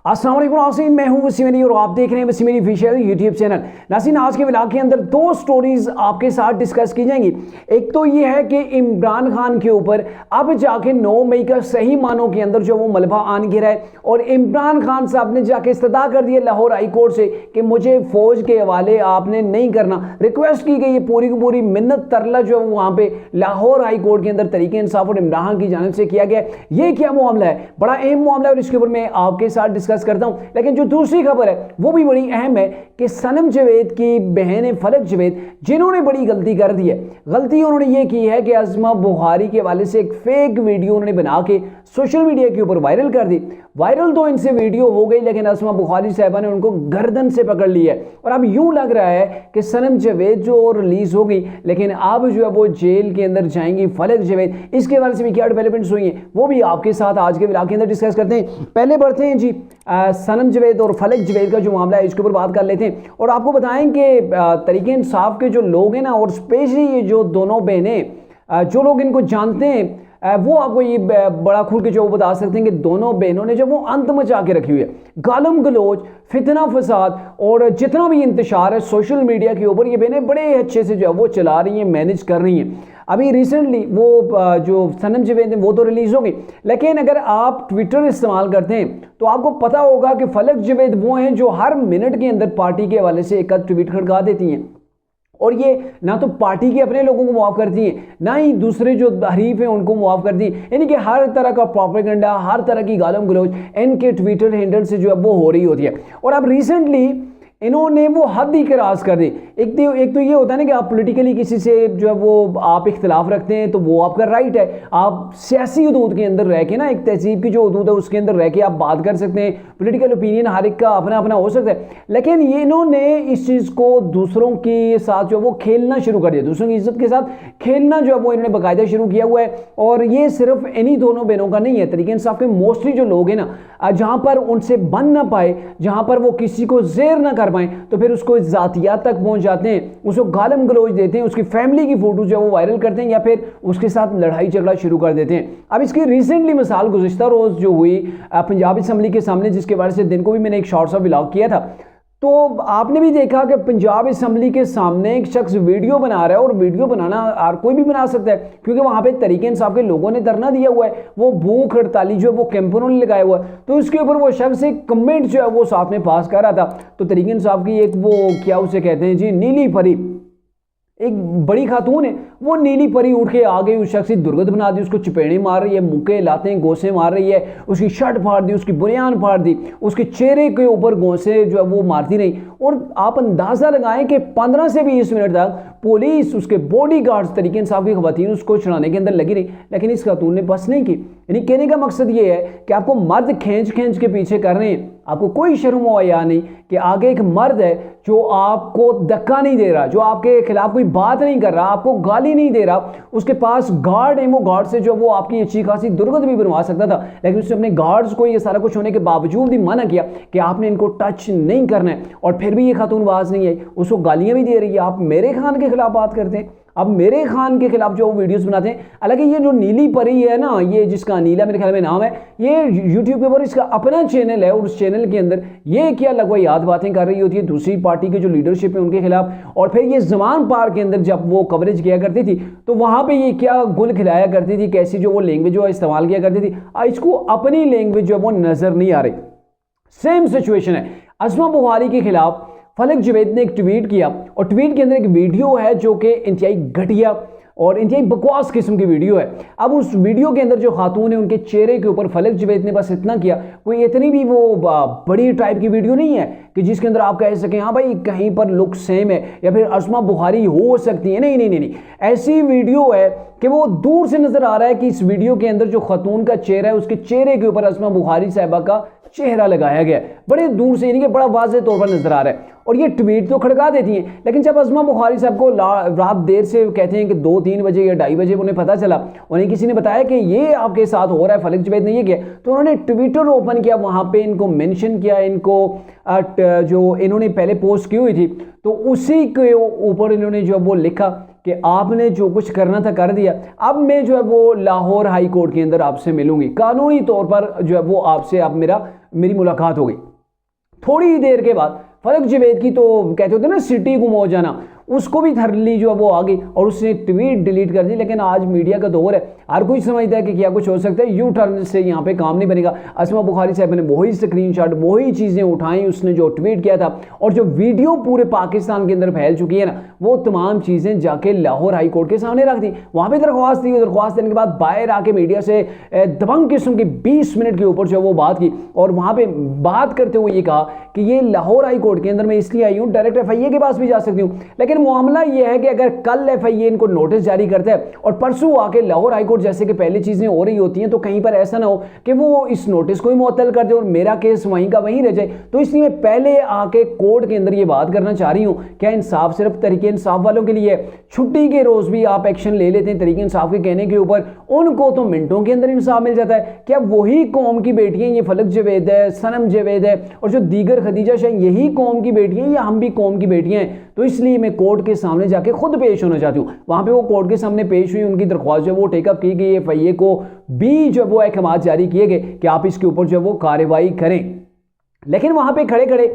अस्सलाम वालेकुम नाज़रीन, मैं हूं वसीम अली और आप देख रहे हैं Wasim Ali official YouTube channel. नाज़रीन, आज के व्लॉग के अंदर दो स्टोरीज आपके साथ डिस्कस की जाएंगी। एक तो ये है कि इमरान खान के ऊपर अब जाके 9 मई का सही मानों के अंदर जो वो मलबा आन गिरा है और इमरान खान साहब ने जाके इस्तदा कर दिया लाहौर हाई कोर्ट से कि मुझे फौज के हवाले आपने नहीं करना। रिक्वेस्ट की गई है, पूरी की पूरी मिन्नत तरला जो है वहाँ पे लाहौर हाई कोर्ट के अंदर तरीके इंसाफ और इमरान खान की जानिब से किया गया। ये क्या मामला है? बड़ा अहम मामला है और इसके ऊपर मैं आपके साथ डिस्कस करता हूं। लेकिन जो दूसरी खबर है वो भी बड़ी अहम है कि सनम जावेद की बहन फलक जावेद जिन्होंने बड़ी गलती कर दी है। गलती उन्होंने ये की है कि अज़मा बुखारी के हवाले से एक फेक वीडियो उन्होंने बना के सोशल मीडिया के ऊपर वायरल कर दी। वायरल तो इनसे वीडियो हो गई, लेकिन अज़मा बुखारी साहबा ने उनको गर्दन से पकड़ लिया है और अब यूं लग रहा है कि सनम जावेद जो रिलीज हो गई, लेकिन अब जो है वो जेल के अंदर जाएंगी फलक जावेद। इसके हवाले से भी क्या डेवलपमेंट्स हुई हैं वो भी आपके साथ आज के व्लॉग के अंदर डिस्कस करते हैं। पहले बढ़ते हैं जी सनम जावेद और फलक जावेद का जो मामला है इसके ऊपर बात कर लेते हैं और आपको बताएं कि तरीके इंसाफ के जो लोग हैं ना, और स्पेशली ये जो दोनों बहनें, जो लोग इनको जानते हैं वो आपको ये बड़ा खुल के जो बता सकते हैं कि दोनों बहनों ने जो वो अंत मचा के रखी हुई है। गालम गलोच, फितना फसाद और जितना भी इंतशार है सोशल मीडिया के ऊपर, ये बहनें बड़े अच्छे से जो है वो चला रही हैं, मैनेज कर रही हैं। अभी रिसेंटली वो जो सनम जावेद है वो तो रिलीज हो गई, लेकिन अगर आप ट्विटर इस्तेमाल करते हैं तो आपको पता होगा कि फलक जावेद वो हैं जो हर मिनट के अंदर पार्टी के हवाले से एक ट्वीट खड़का देती हैं और ये ना तो पार्टी के अपने लोगों को मुआफ करती हैं, ना ही दूसरे जो हरीफ हैं उनको मुआफ करती हैं। यानी कि हर तरह का प्रोपेगेंडा, हर तरह की गालम गलोच इनके ट्विटर हैंडल से जो है वो हो रही होती है। और अब रिसेंटली इन्होंने वो हद ही क्रॉस कर दी। एक तो ये होता है ना कि आप पॉलिटिकली किसी से जो है वो आप इख्तिलाफ रखते हैं तो वो आपका राइट है, आप सियासी हदूद के अंदर रह के ना, एक तहजीब की जो हदूद है उसके अंदर रह के आप बात कर सकते हैं। पॉलिटिकल ओपिनियन हर एक का अपना अपना हो सकता है, लेकिन ये इन्होंने इस चीज़ को दूसरों के साथ जो वो खेलना शुरू कर दिया, दूसरों की इज्जत के साथ खेलना जो है वो इन्होंने बाकायदा शुरू किया हुआ है। और ये सिर्फ इन्हीं दोनों बहनों का नहीं है, तरीके इंसाफ के मोस्टली जो लोग हैं ना, जहाँ पर उनसे बन ना पाए, जहाँ पर वो किसी को जेर ना कर पाए तो फिर उसको जातियात तक पहुंच जाते हैं, उसको गालम गलोच देते हैं, उसकी फैमिली की फोटो जो है वो वायरल करते हैं या फिर उसके साथ लड़ाई झगड़ा शुरू कर देते हैं। अब इसकी रिसेंटली मिसाल गुज़िश्ता रोज़ जो हुई पंजाब असम्बली के सामने, जिसके बारे से दिन को भी मैंने एक शॉर्ट सा व्लॉग किया था, तो आपने भी देखा कि पंजाब असम्बली के सामने एक शख्स वीडियो बना रहा है और वीडियो बनाना हर कोई भी बना सकता है क्योंकि वहाँ पे तरीके इंसाफ के लोगों ने धरना दिया हुआ है, वो भूख हड़ताली जो है वो कैंप उन्होंने लगाया हुआ है। तो उसके ऊपर वो शख्स एक कमेंट जो है वो साथ में पास कर रहा था, तो तरीके इंसाफ की एक वो क्या उसे कहते हैं जी, नीली परी, एक बड़ी खातून है, वो नीली परी उठ के आ गई, उस शख्स की दुर्गत बना दी, उसको चपेड़े मार रही है, मुक्के लाते गोसे मार रही है, उसकी शर्ट फाड़ दी, उसकी बुनियान फाड़ दी, उसके चेहरे के ऊपर गोसे जो है वो मारती रही। और आप अंदाज़ा लगाएं कि 15 से 20 मिनट तक पुलिस, उसके बॉडी गार्ड्स, तरीके इंसाफ की खवातीन उसको छुड़ाने के अंदर लगी रही, लेकिन इस खातून ने बस नहीं की। यानी कहने का मकसद ये है कि आपको मर्द खींच खींच के पीछे कर रहे हैं, आपको कोई शर्म हो या नहीं कि आगे एक मर्द है जो आपको धक्का नहीं दे रहा, जो आपके खिलाफ कोई बात नहीं कर रहा, आपको गाली नहीं दे रहा, उसके पास गार्ड है, वो गार्ड से जो वो आपकी अच्छी खासी दुर्गत भी बनवा सकता था, लेकिन उसने अपने गार्ड्स को ये सारा कुछ होने के बावजूद भी मना किया कि आपने इनको टच नहीं करना है। और फिर भी ये खातून बाज नहीं आई, उसको गालियां भी दे रही है, आप मेरे खान के खिलाफ बात करते हैं, अब मेरे खान के खिलाफ जो वीडियोस बनाते हैं। हालांकि ये जो नीली परी है ना, ये जिसका नीला मेरे ख्याल में नाम है, ये यूट्यूब के ऊपर इसका अपना चैनल है और उस चैनल के अंदर ये क्या लगभग याद बातें कर रही होती है दूसरी पार्टी की जो लीडरशिप है उनके खिलाफ। और फिर ये जमान पार्क के अंदर जब वो कवरेज किया करती थी तो वहां पे ये क्या गुल खिलाया करती थी, कैसी जो वो लैंग्वेज जो इस्तेमाल किया करती थी, इसको अपनी लैंग्वेज जो है वो नजर नहीं आ रही। सेम सिचुएशन है अज़मा बुखारी के खिलाफ फलक जावेद ने एक ट्वीट किया और ट्वीट के अंदर एक वीडियो है जो कि इंतहाई घटिया और इंतहाई बकवास किस्म की वीडियो है। अब उस वीडियो के अंदर जो खातून है उनके चेहरे के ऊपर फलक जावेद ने बस इतना किया, कोई इतनी भी वो बड़ी टाइप की वीडियो नहीं है कि जिसके अंदर आप कह सकें हाँ भाई कहीं पर लुक सेम है या फिर अज़मा बुखारी हो सकती है। नहीं नहीं नहीं नहीं, ऐसी वीडियो है कि वो दूर से नजर आ रहा है कि इस वीडियो के अंदर जो खातून का चेहरा है उसके चेहरे के ऊपर अज़मा बुखारी साहिबा का चेहरा लगाया गया, बड़े दूर से, यानी कि बड़ा वाज़ेह तौर पर नजर आ रहा है। और ये ट्वीट तो खड़का देती हैं, लेकिन जब अज़मा बुखारी साहब को रात देर से कहते हैं कि 2-3 बजे या 2:30 बजे उन्हें पता चला, उन्हें किसी ने बताया कि ये आपके साथ हो रहा है, फलक जावेद ने ये किया, तो उन्होंने ट्विटर ओपन किया, वहाँ पे इनको मेंशन किया, इनको जो इन्होंने पहले पोस्ट की हुई थी तो उसी के ऊपर इन्होंने जो वो लिखा कि आपने जो कुछ करना था कर दिया, अब मैं जो है वो लाहौर हाई कोर्ट के अंदर आपसे मिलूंगी, कानूनी तौर पर जो है वो आपसे अब मेरा मेरी मुलाकात हो गई। थोड़ी ही देर के बाद फलक जावेद की, तो कहते होते ना सिटी गुम हो जाना, उसको भी थर्ली जो है वो आ गई और उसने ट्वीट डिलीट कर दी। लेकिन आज मीडिया का दौर है, हर कोई समझता है कि क्या कुछ हो सकता है, यू टर्न से यहाँ पे काम नहीं बनेगा। अस्मा बुखारी साहब ने वही स्क्रीनशॉट, वही चीज़ें उठाई, उसने जो ट्वीट किया था और जो वीडियो पूरे पाकिस्तान के अंदर फैल चुकी है ना, वो तमाम चीज़ें जाके लाहौर हाई कोर्ट के सामने रख दी। वहाँ पर दरख्वास्त दी, दरख्वास्त देने के बाद बाहर आके मीडिया से दबंग किस्म की 20 मिनट के ऊपर जो वो बात की और वहाँ पर बात करते हुए ये कहा कि ये लाहौर हाई कोर्ट के अंदर मैं इसलिए आई हूँ, डायरेक्ट FIA के पास भी जा सकती हूँ, लेकिन मामला यह है कि अगर कल FIA इनको नोटिस जारी करता है और परसों आके लाहौर हाई कोर्ट जैसे कि पहले चीजें हो रही होती हैं, तो कहीं पर ऐसा ना हो कि वो इस नोटिस को ही मुअत्तल कर दे और मेरा केस वहीं का वहीं रह जाए। तो इसलिए मैं पहले आके कोर्ट के अंदर ये बात करना चाह रही हूँ, क्या इंसाफ सिर्फ तरीके इंसाफ वालों के लिए है? छुट्टी के रोज भी आप एक्शन ले लेते हैं तरीके इंसाफ के कहने के ऊपर, उनको तो मिनटों के अंदर इंसाफ मिल जाता है। क्या वही कौम की बेटियां, ये फलक जावेद है, सनम जावेद है और जो दीगर खदीजा शाह, यही कौम की बेटियां या हम भी कौम की बेटियां हैं? तो इसलिए मैं कोर्ट के सामने जाके खुद पेश होना चाहती हूँ। वहां पे वो कोर्ट के सामने पेश हुई, उनकी दरख्वास्त जो है वो टेकअप की गई, FIA को भी जो वो अहकाम जारी किए गए कि आप इसके ऊपर जो है वो कार्रवाई करें। लेकिन वहां पे खड़े खड़े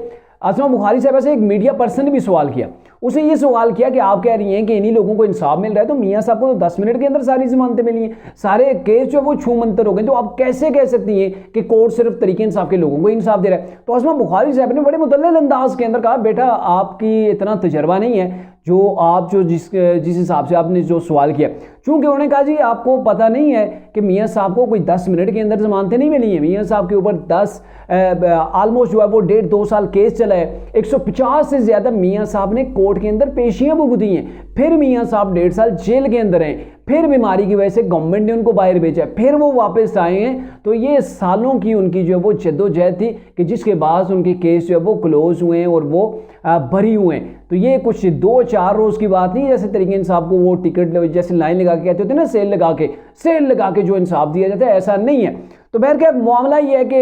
अस्मा बुखारी साहब से एक मीडिया पर्सन ने भी सवाल किया, उसे ये सवाल किया कि आप कह रही हैं कि इन्हीं लोगों को इंसाफ मिल रहा है, तो मियां साहब को तो 10 मिनट के अंदर सारी जमानतें मिली हैं, सारे केस जो है वो छू मंतर हो गए, तो आप कैसे कह सकती हैं कि कोर्ट सिर्फ तरीके इंसाफ के लोगों को इंसाफ दे रहा है? तो अस्मा बुखारी साहब ने बड़े मुतल्लिल अंदाज के अंदर कहा, बेटा आपकी इतना तजर्बा नहीं है जो आप जो जिस हिसाब से आपने जो सवाल किया, चूंकि उन्होंने कहा जी आपको पता नहीं है कि मियां साहब को कोई 10 मिनट के अंदर जमानतें नहीं मिली हैं। मियां साहब के ऊपर 10 ऑलमोस्ट जो है वो 1.5-2 साल केस चला है, 150 से ज्यादा मियां साहब ने कोर्ट के अंदर पेशियां भुगती हैं, फिर मियां साहब 1.5 साल जेल के अंदर हैं, फिर बीमारी की वजह से गवर्नमेंट ने उनको बाहर भेजा, फिर वो वापस आए हैं। तो ये सालों की उनकी जो है वो जद्दोजहद थी कि जिसके बाद उनके केस जो है वो क्लोज हुए हैं और वो बरी हुए हैं। तो ये कुछ 2-4 रोज की बात नहीं, जैसे तरीके इंसाफ को वो टिकट जैसे लाइन लगा के कहते होते हैं ना, सेल लगा के जो इंसाफ दिया जाता है, ऐसा नहीं है। तो बहर क्या मामला ये है कि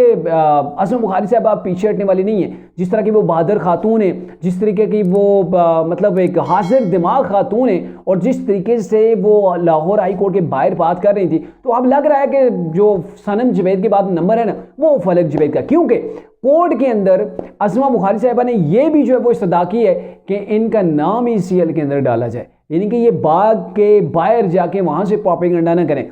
अस्मा बुखारी साहब आप पीछे हटने वाली नहीं है। जिस तरह की वो बहादुर खातून है, जिस तरीके की वो मतलब एक हाजिर दिमाग खातून है और जिस तरीके से वो लाहौर हाई कोर्ट के बाहर बात कर रही थी, तो अब लग रहा है कि जो सनम जावेद के बाद नंबर है ना, वो फलक जावेद का, क्योंकि कोर्ट के अंदर अस्मा बुखारी साहबा ने यह भी जो है वो इस्तदा की है कि इनका नाम ही CL के अंदर डाला जाए, यानी कि ये बाग के बाहर जाके वहां से प्रोपेगेंडा ना करें।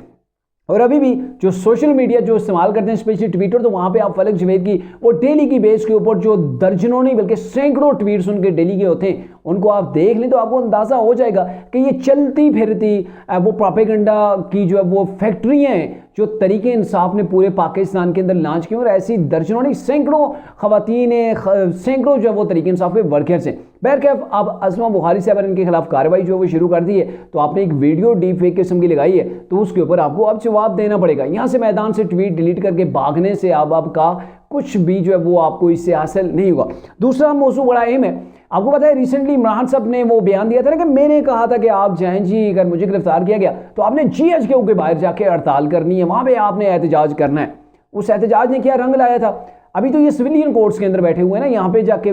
और अभी भी जो सोशल मीडिया जो इस्तेमाल करते हैं, स्पेशली ट्विटर, तो वहां पे आप फलक जावेद की वो डेली की बेस के ऊपर जो दर्जनों नहीं बल्कि सैकड़ों ट्वीट्स उनके डेली के होते हैं, उनको आप देख लें तो आपको अंदाजा हो जाएगा कि ये चलती फिरती वो प्रोपेगेंडा की जो है वो फैक्ट्रियां हैं जो तरीके इंसाफ ने पूरे पाकिस्तान के अंदर लॉन्च की, और ऐसी दर्जनों नहीं सैकड़ों खवातीन, सैकड़ों जो है वो तरीके इंसाफ के वर्कर्स हैं। बहरकैफ अब अस्मा बुखारी साहब ने इनके खिलाफ कार्रवाई जो है वो शुरू कर दी है, तो आपने एक वीडियो डीप फेक किस्म की लगाई है, तो उसके ऊपर आपको अब जवाब देना पड़ेगा। यहाँ से मैदान से ट्वीट डिलीट करके भागने से अब आपका कुछ भी जो है वो आपको इससे हासिल नहीं होगा। दूसरा मौजूद बड़ा अहम है, आपको पता है रिसेंटली इमरान साहब ने वो बयान दिया था ना कि मैंने कहा था कि आप जाएं जी, अगर मुझे गिरफ्तार किया गया तो आपने GHQ के बाहर जाके हड़ताल करनी है, वहां पे आपने एहतजाज करना है। उस एहतजाज ने क्या रंग लाया था? अभी तो ये सिविलियन कोर्ट्स के अंदर बैठे हुए हैं ना, यहाँ पे जाके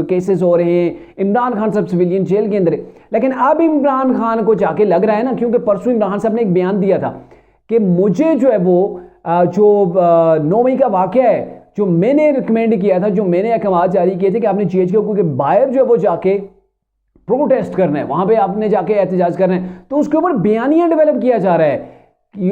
केसेस हो रहे हैं, इमरान खान साहब सिविलियन जेल के अंदर है। लेकिन अब इमरान खान को जाके लग रहा है ना, क्योंकि परसों इमरान साहब ने एक बयान दिया था कि मुझे जो है वो जो 9 मई का वाकया है, जो मैंने रिकमेंड किया था, जो मैंने अहकाम जारी किए थे कि आपने GHQ के बाहर जो है वो जाके प्रोटेस्ट करना है, वहां पे आपने जाके एहतजाज करना है, तो उसके ऊपर बयानिया डेवलप किया जा रहा है,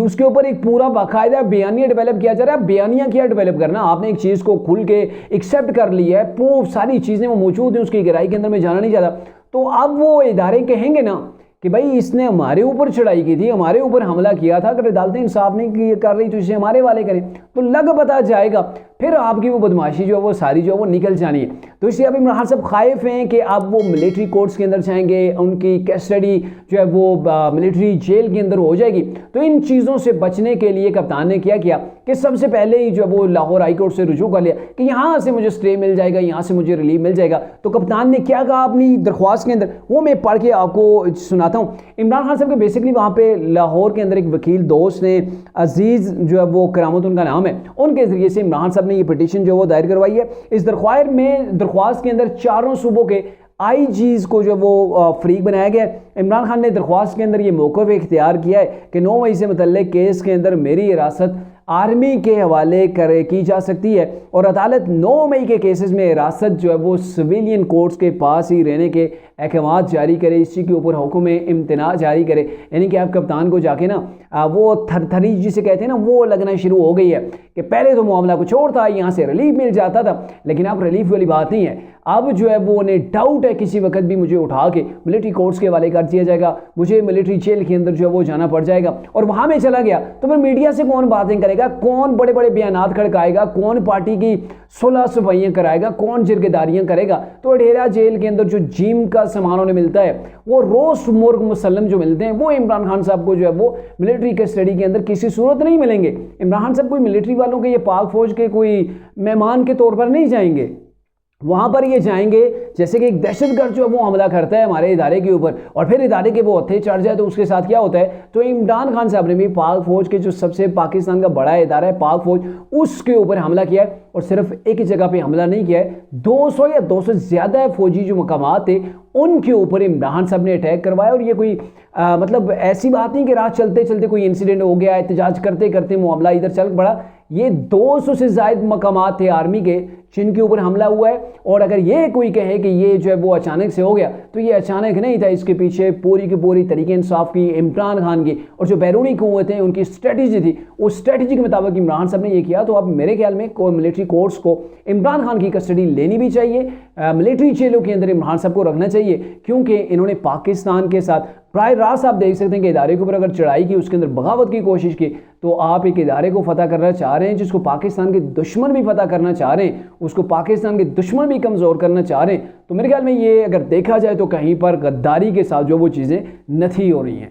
उसके ऊपर एक पूरा बाकायदा बयानिया डेवलप किया जा रहा है। बयानिया क्या डेवलप करना, आपने एक चीज़ को खुल के एक्सेप्ट कर लिया है, वो सारी चीज़ें वो मौजूद हैं, उसकी गहराई के अंदर में जाना नहीं चाहता, तो अब वो इदारे कहेंगे ना कि भाई इसने हमारे ऊपर चढ़ाई की थी, हमारे ऊपर हमला किया था, अगर अदालतें इंसाफ नहीं कर रही तो इसे हमारे वाले करें, तो लग पता जाएगा, फिर आपकी वो बदमाशी जो है वो सारी जो है वो निकल जानी है। तो इसलिए अब इमरान साहब खाइफ हैं कि अब वो मिलिट्री कोर्ट्स के अंदर जाएंगे, उनकी कस्टडी जो है वो मिलिट्री जेल के अंदर हो जाएगी। तो इन चीज़ों से बचने के लिए कप्तान ने क्या किया कि सबसे पहले ही जो है वो लाहौर हाई कोर्ट से रुजू कर लिया कि यहाँ से मुझे स्टे मिल जाएगा, यहाँ से मुझे रिलीफ मिल जाएगा। तो कप्तान ने क्या कहा अपनी दरख्वास्त के अंदर, वो मैं पढ़ के आपको सुनाता हूँ। इमरान खान साहब के बेसिकली वहाँ पे लाहौर के अंदर एक वकील दोस्त ने, अजीज़ जो है वो करामत उनका नाम है, उनके ज़रिए से इमरान साहब ने ये पिटीशन जो वो दायर करवाई है। इस दरख्वास्त के अंदर चारों सूबों के IGs को जो वो फ्रीक बनाया गया है। इमरान खान ने दरख्वास्त के अंदर ये मौक़िफ़ इख्तियार किया है कि 9 मई से मुतल्लिक़ केस के अंदर मेरी हिरासत आर्मी के हवाले की जा सकती है और अदालत 9 मई के केसेस में हिरासत जो है वो सिविलियन कोर्ट्स के पास ही रहने के अहकाम जारी करे, इसी के ऊपर हुक्म इम्तना जारी करे। यानी कि आप कप्तान को जाके ना वो थरथरी जिसे कहते हैं ना वो लगना शुरू हो गई है कि पहले तो मामला कुछ और था, यहाँ से रिलीफ मिल जाता था, लेकिन अब रिलीफ वाली बात नहीं है। अब जो है वो उन्हें डाउट है किसी वक्त भी मुझे उठा के मिलिट्री कोर्ट्स के हवाले कर दिया जाएगा, मुझे मिलिट्री जेल के अंदर जो है वो जाना पड़ जाएगा। और वहाँ में चला गया तो फिर मीडिया से कौन बातें करेगा, कौन बड़े बड़े बयानात खड़काएगा, कौन पार्टी की सुलह सफाइयाँ कराएगा, कौन जिरगेदारियाँ करेगा। तो अडेरा जेल के अंदर जो जिम का सामान उन्हें मिलता है, वो रोस्ट मुर्ग मुसल्लम जो मिलते हैं, वो इमरान खान साहब को जो है वो मिलिट्री कस्टडी के अंदर किसी सूरत नहीं मिलेंगे। इमरान खान साहब कोई मिलिट्री वालों के, ये पाक फौज के कोई मेहमान के तौर पर नहीं जाएंगे, वहाँ पर ये जाएंगे जैसे कि एक दहशतगर्द जो है वो हमला करता है हमारे इदारे के ऊपर और फिर इदारे के वो हत्थे चढ़ जाए तो उसके साथ क्या होता है। तो इमरान खान साहब ने भी पाक फौज के जो सबसे पाकिस्तान का बड़ा इदारा है पाक फौज, उसके ऊपर हमला किया है और सिर्फ एक ही जगह पे हमला नहीं किया है, 200 या 200 से ज़्यादा फौजी जो मकामात थे उनके ऊपर इमरान साहब ने अटैक करवाया। और ये कोई मतलब ऐसी बात नहीं कि रात चलते चलते कोई इंसिडेंट हो गया, एहतजाज करते करते मामला इधर चल पड़ा। ये 200 से ज़ायद मकामात थे आर्मी के जिनके ऊपर हमला हुआ है। और अगर ये कोई कहे कि ये जो है वो अचानक से हो गया, तो ये अचानक नहीं था, इसके पीछे पूरी की पूरी तरीके इंसाफ की, इमरान खान की और जो बैरूनी कुव्वतें हैं उनकी स्ट्रेटजी थी, उस स्ट्रेटजी के मुताबिक इमरान साहब ने ये किया। तो अब मेरे ख्याल में मिलिट्री कोर्ट्स को इमरान खान की कस्टडी लेनी भी चाहिए, मिलिट्री जेलों के अंदर इमरान साहब को रखना चाहिए, क्योंकि इन्होंने पाकिस्तान के साथ प्राय रास्त आप देख सकते हैं कि इदारे के ऊपर अगर चढ़ाई की, उसके अंदर बगावत की कोशिश की, तो आप एक इदारे को फतह करना चाह रहे हैं जिसको पाकिस्तान के दुश्मन भी फतह करना चाह रहे हैं, उसको पाकिस्तान के दुश्मन भी कमज़ोर करना चाह रहे हैं। तो मेरे ख्याल में ये अगर देखा जाए तो कहीं पर गद्दारी के साथ जो वो चीज़ें नथी हो रही हैं।